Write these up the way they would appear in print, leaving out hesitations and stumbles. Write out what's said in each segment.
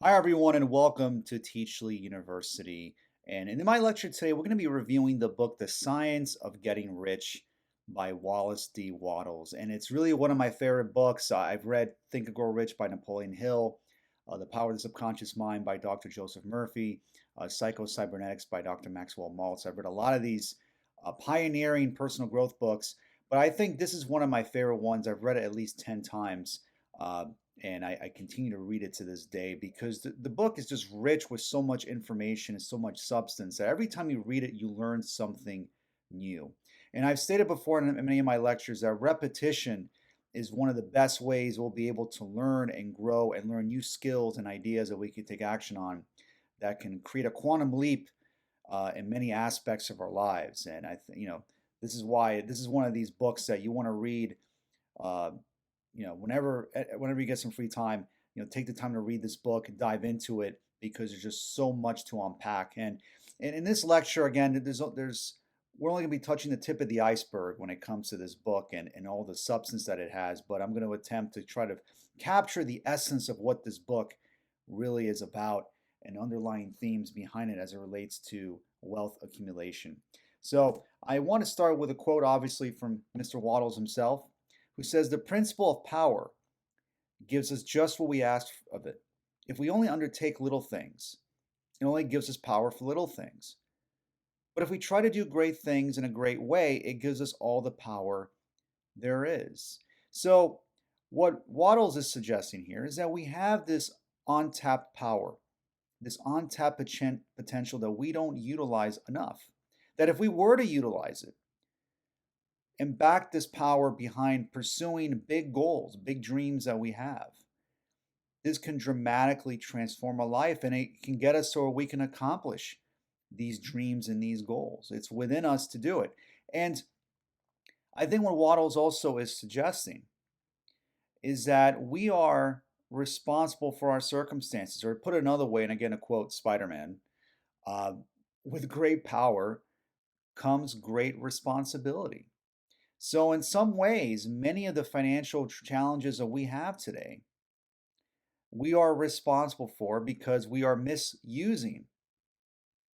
Hi, everyone, and welcome to Teachly University. And in my lecture today, we're going to be reviewing the book, The Science of Getting Rich by Wallace D. Wattles. And it's really one of my favorite books. I've read Think and Grow Rich by Napoleon Hill, The Power of the Subconscious Mind by Dr. Joseph Murphy, Psycho-Cybernetics by Dr. Maxwell Maltz. I've read a lot of these pioneering personal growth books, but I think this is one of my favorite ones. I've read it at least 10 times. Uh, and I continue to read it to this day because the book is just rich with so much information and so much substance that every time you read it, you learn something new. And I've stated before in many of my lectures that repetition is one of the best ways we'll be able to learn and grow and learn new skills and ideas that we can take action on that can create a quantum leap in many aspects of our lives. And this is why this is one of these books that you want to read uh, whenever you get some free time, take the time to read this book and dive into it because there's just so much to unpack. And in this lecture, again, there's we're only going to be touching the tip of the iceberg when it comes to this book and all the substance that it has. But I'm going to attempt to try to capture the essence of what this book really is about and underlying themes behind it as it relates to wealth accumulation. So I want to start with a quote, obviously, from Mr. Wattles himself, who says the principle of power gives us just what we ask of it. If we only undertake little things, it only gives us power for little things. But if we try to do great things in a great way, it gives us all the power there is. So, what Waddles is suggesting here is that we have this untapped power, this untapped potential that we don't utilize enough. That if we were to utilize it, and back this power behind pursuing big goals, big dreams that we have. This can dramatically transform our life and it can get us so we can accomplish these dreams and these goals. It's within us to do it. And I think what Waddles also is suggesting is that we are responsible for our circumstances, or put it another way, and again, to quote Spider-Man, uh, with great power comes great responsibility. So, in some ways, many of the financial challenges that we have today, we are responsible for because we are misusing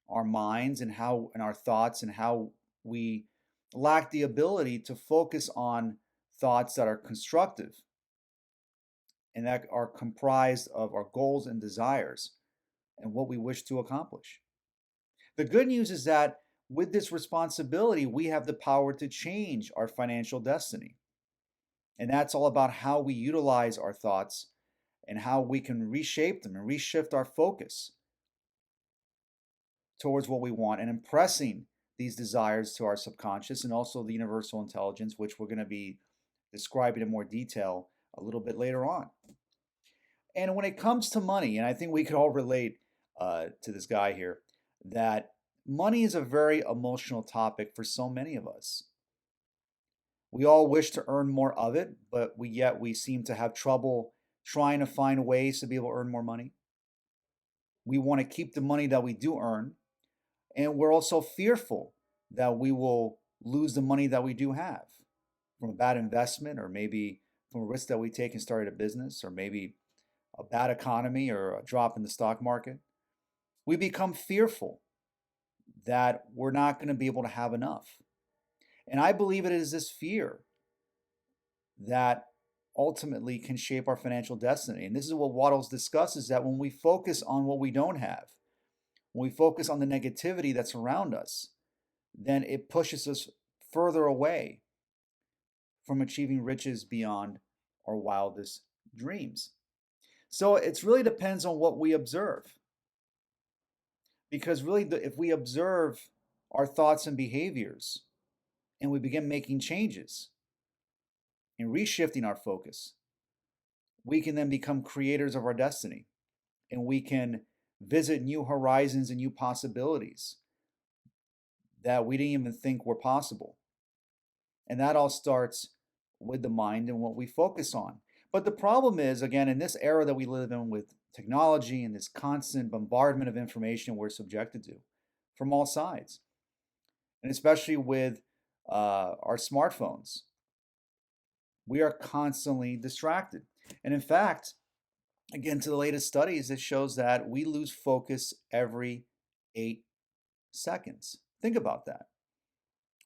our minds and our thoughts and how we lack the ability to focus on thoughts that are constructive and that are comprised of our goals and desires and what we wish to accomplish. The good news is that with this responsibility, we have the power to change our financial destiny. And that's all about how we utilize our thoughts and how we can reshape them and reshift our focus towards what we want and impressing these desires to our subconscious and also the universal intelligence, which we're going to be describing in more detail a little bit later on. And when it comes to money, and I think we could all relate to this guy here, that money is a very emotional topic for so many of us. We all wish to earn more of it, but yet we seem to have trouble trying to find ways to be able to earn more money. We want to keep the money that we do earn, and we're also fearful that we will lose the money that we do have from a bad investment, or maybe from a risk that we take in starting a business, or maybe a bad economy or a drop in the stock market. We become fearful that we're not going to be able to have enough. And I believe it is this fear that ultimately can shape our financial destiny. And this is what Wattles discusses, that when we focus on what we don't have, when we focus on the negativity that's around us, then it pushes us further away from achieving riches beyond our wildest dreams. So it really depends on what we observe. Because really, if we observe our thoughts and behaviors and we begin making changes and reshifting our focus, we can then become creators of our destiny and we can visit new horizons and new possibilities that we didn't even think were possible. And that all starts with the mind and what we focus on. But the problem is, again, in this era that we live in with technology and this constant bombardment of information we're subjected to from all sides, and especially with our smartphones, we are constantly distracted. And in fact, Again, to the latest studies, it shows that we lose focus every 8 seconds. Think about that.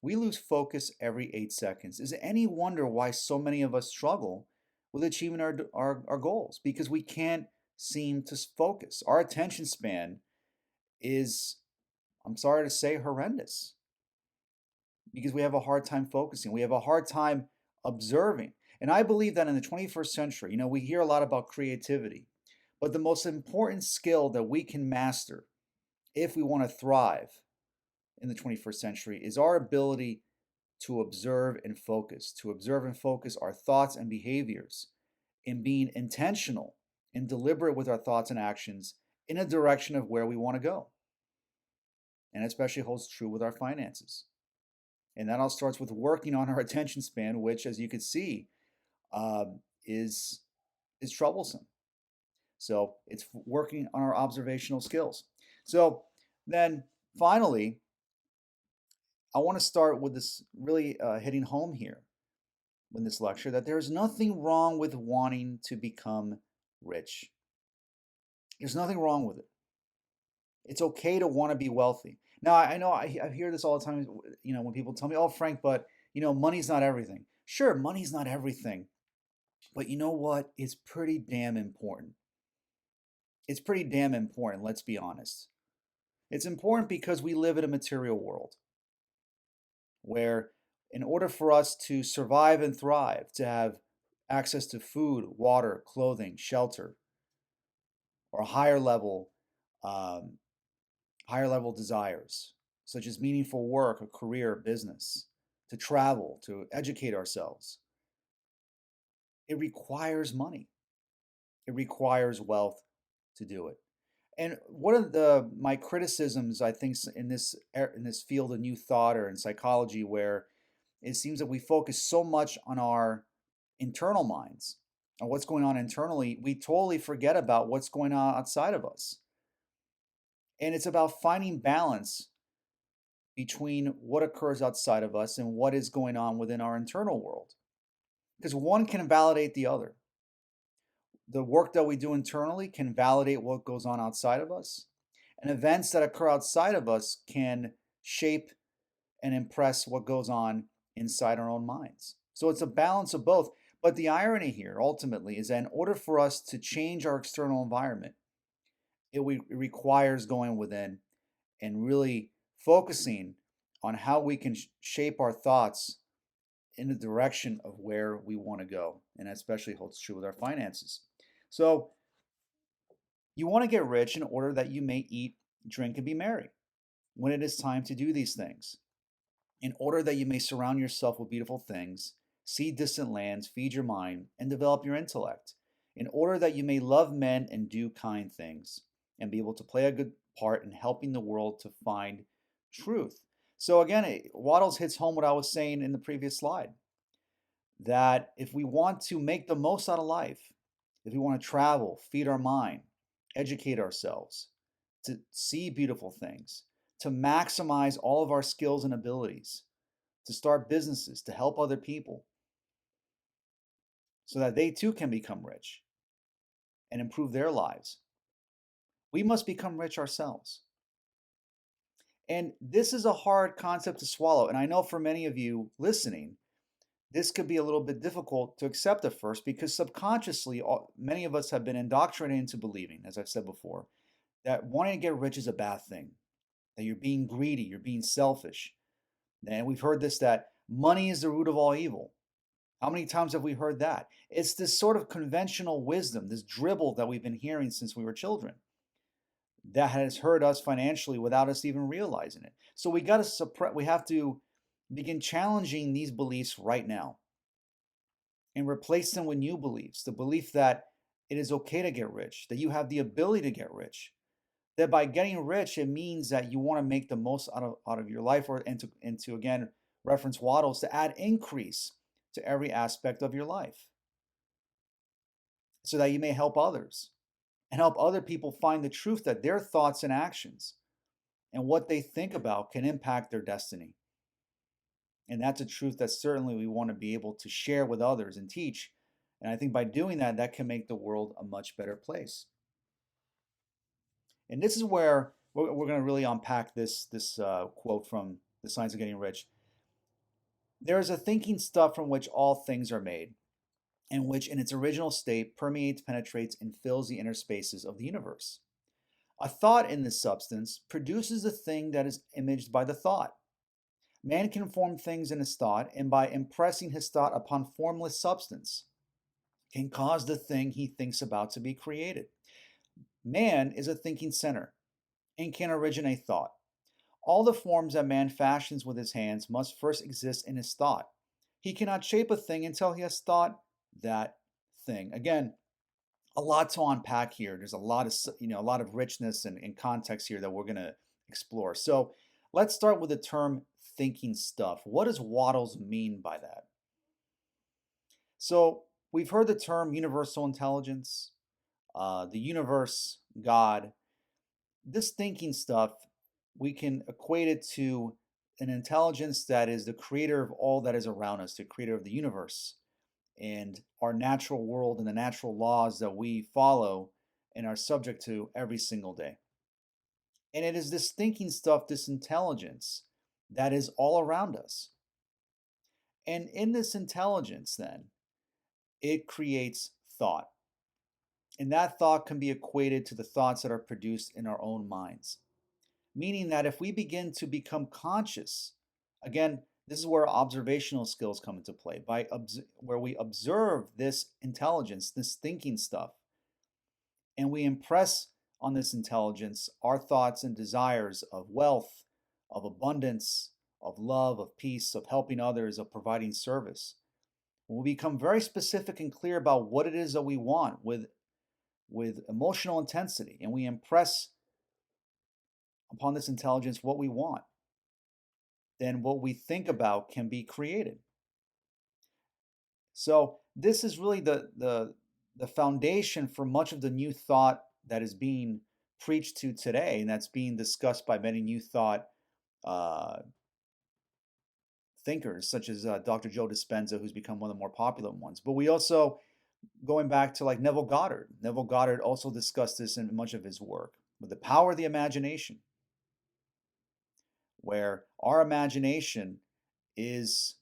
We lose focus every 8 seconds. Is it any wonder why so many of us struggle with achieving our goals? Because we can't seem to focus. Our attention span is, I'm sorry to say, horrendous because we have a hard time focusing. We have a hard time observing. And I believe that in the 21st century, we hear a lot about creativity, but the most important skill that we can master if we want to thrive in the 21st century is our ability to observe and focus our thoughts and behaviors in being intentional and deliberate with our thoughts and actions in a direction of where we want to go. And especially holds true with our finances. And that all starts with working on our attention span, which, as you can see, um, is is troublesome. So it's working on our observational skills. So then finally, I want to start with this really hitting home here in this lecture that there's nothing wrong with wanting to become rich. There's nothing wrong with it. It's okay to want to be wealthy. Now, I know I hear this all the time, when people tell me, oh, Frank, but, money's not everything. Sure, money's not everything. But you know what? It's pretty damn important. It's pretty damn important, let's be honest. It's important because we live in a material world where, in order for us to survive and thrive, to have access to food, water, clothing, shelter, or um, higher level desires, such as meaningful work, a career, business, to travel, to educate ourselves, it requires money. It requires wealth to do it. And one of my criticisms, I think, in this field of new thought or in psychology, where it seems that we focus so much on our internal minds, on what's going on internally, we totally forget about what's going on outside of us. And it's about finding balance between what occurs outside of us and what is going on within our internal world. Because one can validate the other. The work that we do internally can validate what goes on outside of us, and events that occur outside of us can shape and impress what goes on inside our own minds. So it's a balance of both. But the irony here ultimately is that in order for us to change our external environment, it requires going within and really focusing on how we can shape our thoughts in the direction of where we want to go. And that especially holds true with our finances. So you want to get rich in order that you may eat, drink, and be merry when it is time to do these things, in order that you may surround yourself with beautiful things, see distant lands, feed your mind, and develop your intellect, in order that you may love men and do kind things, and be able to play a good part in helping the world to find truth. So again, Wattles hits home what I was saying in the previous slide, that if we want to make the most out of life, if we want to travel, feed our mind, educate ourselves, to see beautiful things, to maximize all of our skills and abilities, to start businesses, to help other people so that they too can become rich and improve their lives, we must become rich ourselves. And this is a hard concept to swallow. And I know for many of you listening, this could be a little bit difficult to accept at first because subconsciously, many of us have been indoctrinated into believing, as I've said before, that wanting to get rich is a bad thing, that you're being greedy, you're being selfish. And we've heard this, that money is the root of all evil. How many times have we heard that? It's this sort of conventional wisdom, this dribble that we've been hearing since we were children that has hurt us financially without us even realizing it. So we have to begin challenging these beliefs right now and replace them with new beliefs. The belief that it is okay to get rich, that you have the ability to get rich, that by getting rich, it means that you want to make the most out of your life, and to again reference Wattles, to add increase to every aspect of your life so that you may help others and help other people find the truth that their thoughts and actions and what they think about can impact their destiny. And that's a truth that certainly we want to be able to share with others and teach And I think by doing that, that can make the world a much better place. And this is where we're going to really unpack this quote from The Science of Getting Rich. There is a thinking stuff from which all things are made, and which in its original state permeates, penetrates, and fills the inner spaces of the universe. A thought in this substance produces a thing that is imaged by the thought. Man can form things in his thought, and by impressing his thought upon formless substance, can cause the thing he thinks about to be created. Man is a thinking center and can originate thought. All the forms that man fashions with his hands must first exist in his thought. He cannot shape a thing until he has thought that thing. Again, a lot to unpack here. There's a lot of a lot of richness and context here that we're going to explore. So let's start with the term thinking stuff. What does Wattles mean by that? So we've heard the term universal intelligence, the universe, God. This thinking stuff, we can equate it to an intelligence that is the creator of all that is around us, the creator of the universe and our natural world and the natural laws that we follow and are subject to every single day. And it is this thinking stuff, this intelligence that is all around us. And in this intelligence, then, it creates thought. And that thought can be equated to the thoughts that are produced in our own minds. Meaning that if we begin to become conscious, again, this is where observational skills come into play, where we observe this intelligence, this thinking stuff, and we impress on this intelligence our thoughts and desires of wealth, of abundance, of love, of peace, of helping others, of providing service. When we become very specific and clear about what it is that we want with emotional intensity, and we impress upon this intelligence what we want, then what we think about can be created. So this is really the foundation for much of the new thought that is being preached to today, and that's being discussed by many new thought uh, thinkers, such as Dr. Joe Dispenza, who's become one of the more popular ones. But we also, going back to like Neville Goddard, Neville Goddard also discussed this in much of his work, with the power of the imagination, where our imagination is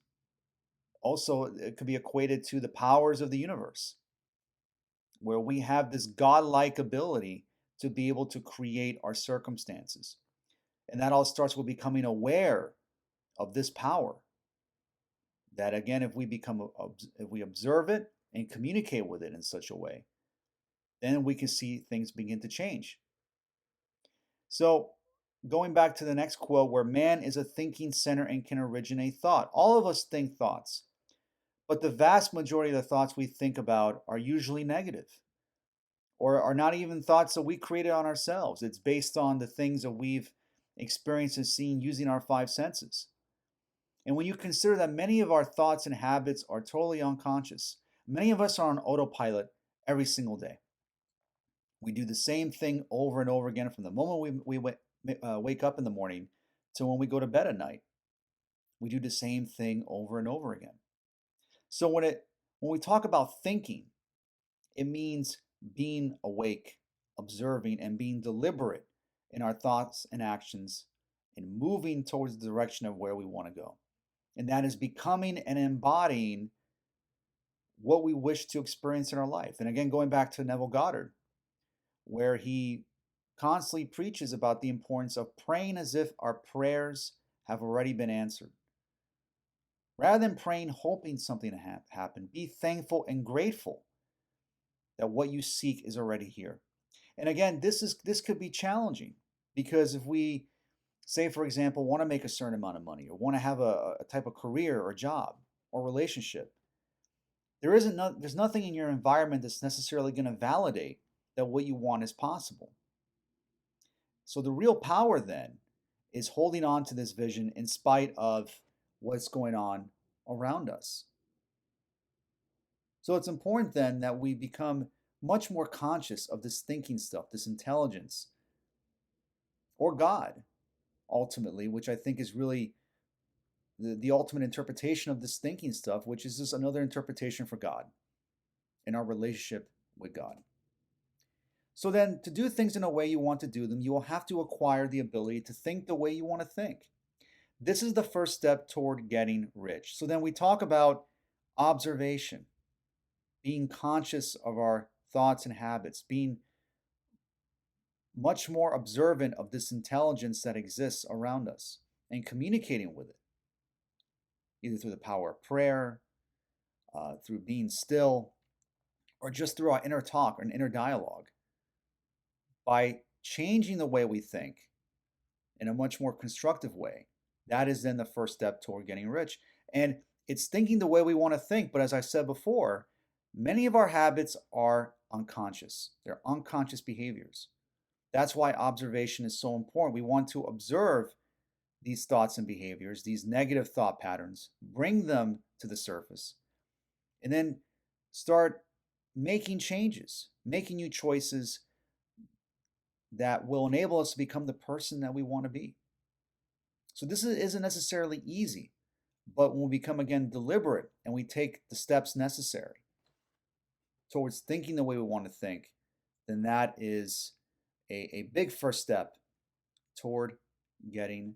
also, it could be equated to the powers of the universe, where we have this godlike ability to be able to create our circumstances. And that all starts with becoming aware of this power. That again, if we observe it and communicate with it in such a way, then we can see things begin to change. So going back to the next quote, where man is a thinking center and can originate thought. All of us think thoughts, but the vast majority of the thoughts we think about are usually negative or are not even thoughts that we created on ourselves. It's based on the things that we've experienced and seen using our five senses. And when you consider that many of our thoughts and habits are totally unconscious, many of us are on autopilot every single day. We do the same thing over and over again from the moment we wake up in the morning to when we go to bed at night. We do the same thing over and over again. So when we talk about thinking, it means being awake, observing, and being deliberate in our thoughts and actions and moving towards the direction of where we want to go. And that is becoming and embodying what we wish to experience in our life. And again, going back to Neville Goddard, where he constantly preaches about the importance of praying as if our prayers have already been answered. Rather than praying hoping something to happen, be thankful and grateful that what you seek is already here. And again, this could be challenging because if we say, for example, want to make a certain amount of money or want to have a type of career or job or relationship, there's nothing in your environment that's necessarily going to validate that what you want is possible. So the real power then is holding on to this vision in spite of what's going on around us. So it's important then that we become much more conscious of this thinking stuff, this intelligence, or God, ultimately, which I think is really the ultimate interpretation of this thinking stuff, which is just another interpretation for God. in our relationship with God. So then, to do things in a way you want to do them, you will have to acquire the ability to think the way you want to think. This is the first step toward getting rich. So then we talk about observation, being conscious of our thoughts and habits, being much more observant of this intelligence that exists around us and communicating with it, either through the power of prayer, through being still, or just through our inner talk or an inner dialogue. By changing the way we think in a much more constructive way, that is then the first step toward getting rich. And it's thinking the way we want to think. But as I said before, many of our habits are unconscious. They're unconscious behaviors. That's why observation is so important. We want to observe these thoughts and behaviors, these negative thought patterns, bring them to the surface, and then start making changes, making new choices that will enable us to become the person that we want to be. So this isn't necessarily easy, but when we become, again, deliberate and we take the steps necessary towards thinking the way we want to think, then that is a big first step toward getting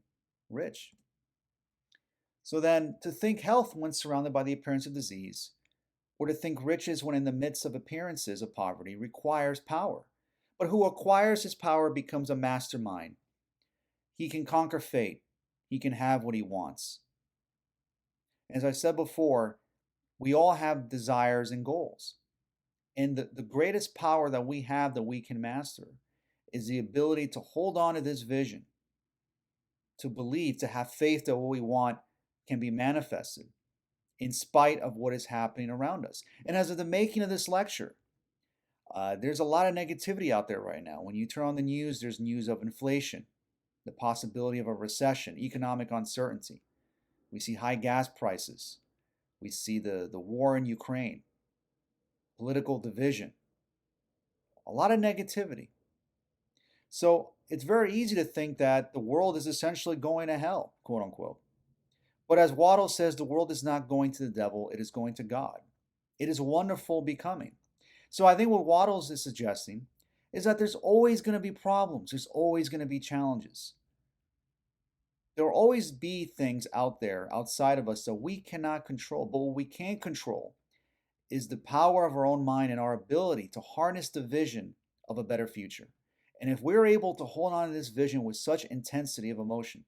rich. So then, to think health when surrounded by the appearance of disease, or to think riches when in the midst of appearances of poverty, requires power. But who acquires his power becomes a mastermind. He can conquer fate. He can have what he wants. As I said before, we all have desires and goals. And the greatest power that we have that we can master is the ability to hold on to this vision, to believe, to have faith that what we want can be manifested in spite of what is happening around us. And as of the making of this lecture, there's a lot of negativity out there right now. When you turn on the news, there's news of inflation, the possibility of a recession, economic uncertainty. We see high gas prices. We see the war in Ukraine, political division, a lot of negativity. So it's very easy to think that the world is essentially going to hell, quote unquote. But as Wattles says, the world is not going to the devil, it is going to God. It is wonderful becoming. So I think what Wattles is suggesting is that there's always going to be problems. There's always going to be challenges. There will always be things out there outside of us that we cannot control. But what we can control is the power of our own mind and our ability to harness the vision of a better future. And if we're able to hold on to this vision with such intensity of emotion,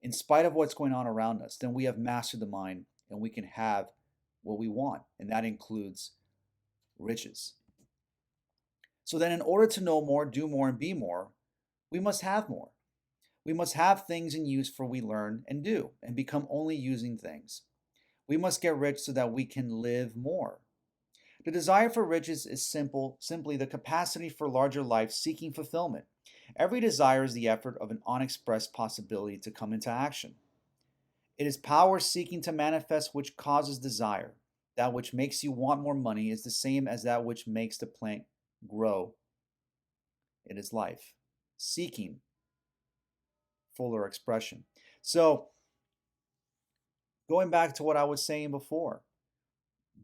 in spite of what's going on around us, then we have mastered the mind and we can have what we want. And that includes riches. So then, in order to know more, do more, and be more, we must have more. We must have things in use for we learn and do, and become only using things. We must get rich so that we can live more. The desire for riches is simply the capacity for larger life seeking fulfillment. Every desire is the effort of an unexpressed possibility to come into action. It is power seeking to manifest which causes desire. That which makes you want more money is the same as that which makes the plant grow. It is life, seeking fuller expression. So, going back to what I was saying before,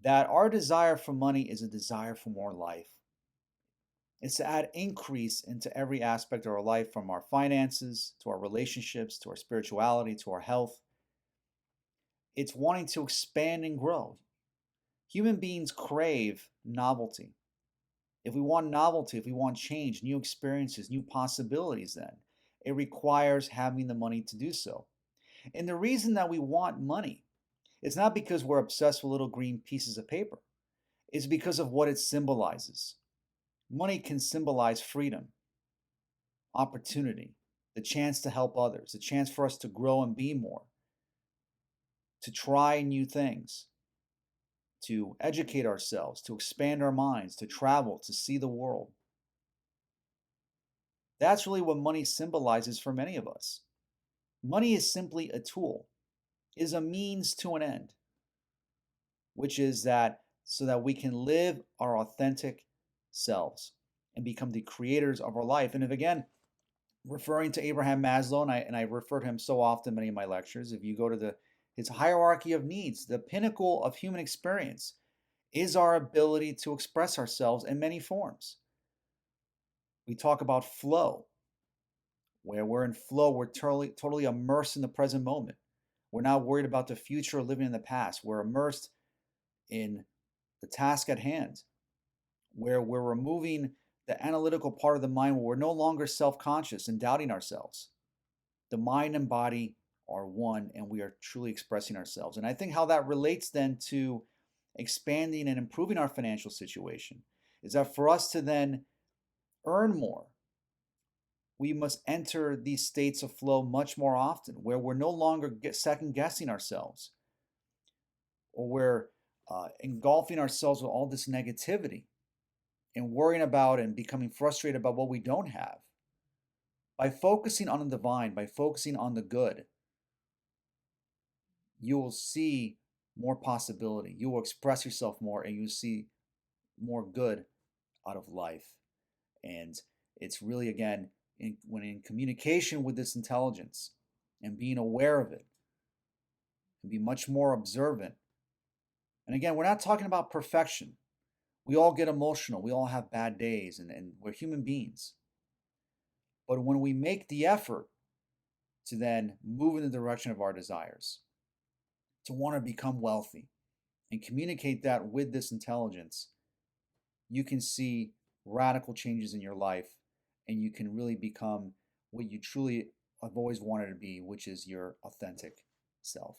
that our desire for money is a desire for more life. It's to add increase into every aspect of our life, from our finances, to our relationships, to our spirituality, to our health. It's wanting to expand and grow. Human beings crave novelty. If we want novelty, if we want change, new experiences, new possibilities, then it requires having the money to do so. And the reason that we want money is not because we're obsessed with little green pieces of paper. It's because of what it symbolizes. Money can symbolize freedom, opportunity, the chance to help others, the chance for us to grow and be more, to try new things, to educate ourselves, to expand our minds, to travel, to see the world. That's really what money symbolizes for many of us. Money is simply a tool, is a means to an end, which is that so that we can live our authentic selves and become the creators of our life. And if, again, referring to Abraham Maslow, and I refer to him so often in many of my lectures, if you go to his hierarchy of needs, the pinnacle of human experience is our ability to express ourselves in many forms. We talk about flow, where we're in flow, we're totally immersed in the present moment. We're not worried about the future or living in the past. We're immersed in the task at hand, where we're removing the analytical part of the mind, where we're no longer self conscious and doubting ourselves. The mind and body are one, and we are truly expressing ourselves. And I think how that relates then to expanding and improving our financial situation is that for us to then earn more, we must enter these states of flow much more often, where we're no longer second guessing ourselves, or we're engulfing ourselves with all this negativity and worrying about and becoming frustrated about what we don't have. By focusing on the divine, by focusing on the good, you will see more possibility. You will express yourself more, and you see more good out of life. And it's really, again, when in communication with this intelligence and being aware of it and be much more observant. And again, we're not talking about perfection. We all get emotional. We all have bad days, and we're human beings. But when we make the effort to then move in the direction of our desires, to want to become wealthy and communicate that with this intelligence, you can see radical changes in your life, and you can really become what you truly have always wanted to be, which is your authentic self.